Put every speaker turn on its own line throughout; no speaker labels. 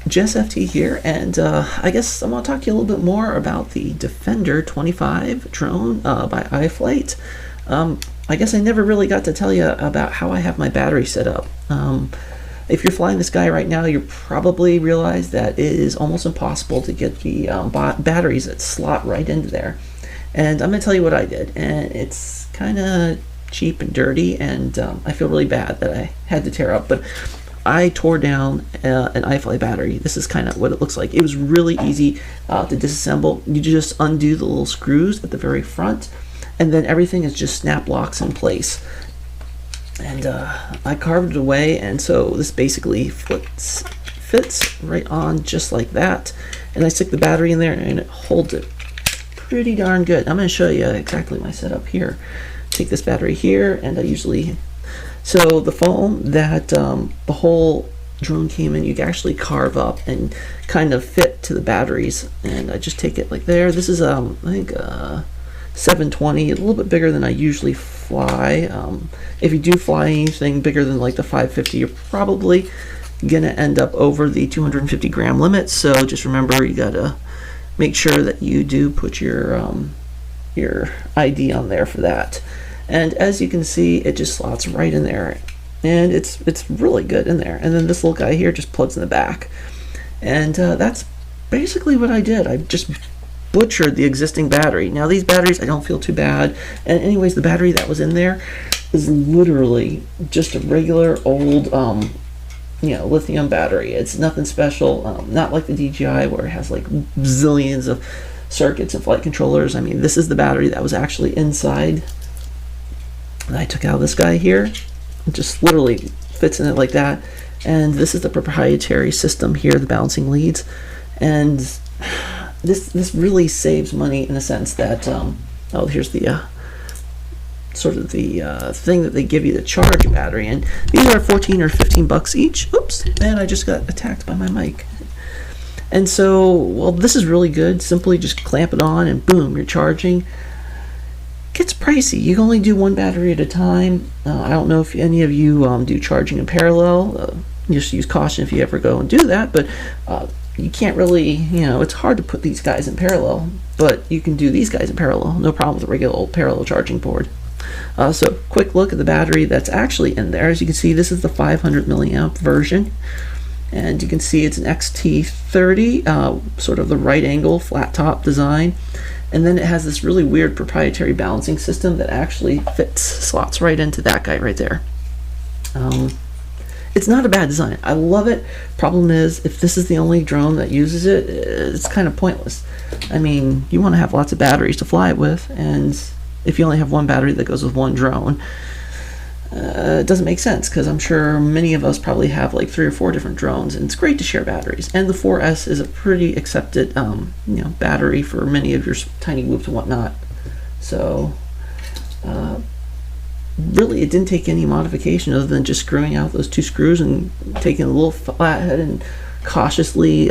JSFT here, and I guess I want to talk to you a little bit more about the Defender25 drone by iFlight. I guess I never really got to tell you about how I have my battery set up. If you're flying this guy right now, you probably realize that it is almost impossible to get the batteries that slot right into there. And I'm going to tell you what I did, and it's kind of cheap and dirty, and I feel really bad that I had to tear up, but I tore down an iFlight battery. This is kind of what it looks like. It was really easy to disassemble. You just undo the little screws at the very front, and then everything is just snap locks in place. And I carved it away, and so this basically fits right on just like that. And I stick the battery in there, and it holds it pretty darn good. I'm going to show you exactly my setup here. Take this battery here, and I usually... So the foam that the whole drone came in, you can actually carve up and kind of fit to the batteries. And I just take it like there. This is I think 720, a little bit bigger than I usually fly. If you do fly anything bigger than like the 550, you're probably gonna end up over the 250 gram limit. So just remember, you gotta make sure that you do put your ID on there for that. And as you can see, it just slots right in there, and it's really good in there. And then this little guy here just plugs in the back, and that's basically what I did. I just butchered the existing battery. Now these batteries, I don't feel too bad. And anyways, the battery that was in there is literally just a regular old lithium battery. It's nothing special, not like the DJI where it has like zillions of circuits and flight controllers. I mean, this is the battery that was actually inside. And I took out this guy here. It just literally fits in it like that. And this is the proprietary system here, the balancing leads. And this really saves money in the sense that oh, here's the sort of the thing that they give you to charge a battery. And these are 14 or 15 bucks each. Oops, and I just got attacked by my mic. And so, well, this is really good. Simply just clamp it on and boom, you're charging. Gets pricey. You can only do one battery at a time. I don't know if any of you do charging in parallel. Just use caution if you ever go and do that, but you can't really, it's hard to put these guys in parallel, but you can do these guys in parallel. No problem with a regular old parallel charging board. So quick look at the battery that's actually in there. As you can see, this is the 500 milliamp version, and you can see it's an XT30, sort of the right angle flat top design. And then it has this really weird proprietary balancing system that actually slots right into that guy right there. It's not a bad design. I love it. Problem is, if this is the only drone that uses it, it's kind of pointless. I mean, you want to have lots of batteries to fly it with, and if you only have one battery that goes with one drone, it doesn't make sense, because I'm sure many of us probably have like 3 or 4 different drones, and it's great to share batteries. And the 4S is a pretty accepted battery for many of your tiny whoops and whatnot. So really, it didn't take any modification other than just screwing out those 2 screws and taking a little flathead and cautiously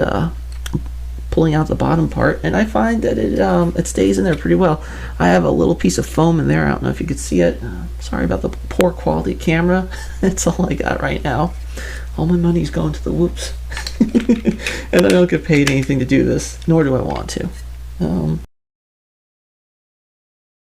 pulling out the bottom part, and I find that it stays in there pretty well. I have a little piece of foam in there. I don't know if you could see it. Sorry about the poor quality camera. That's all I got right now. All my money's going to the whoops. And I don't get paid anything to do this, nor do I want to.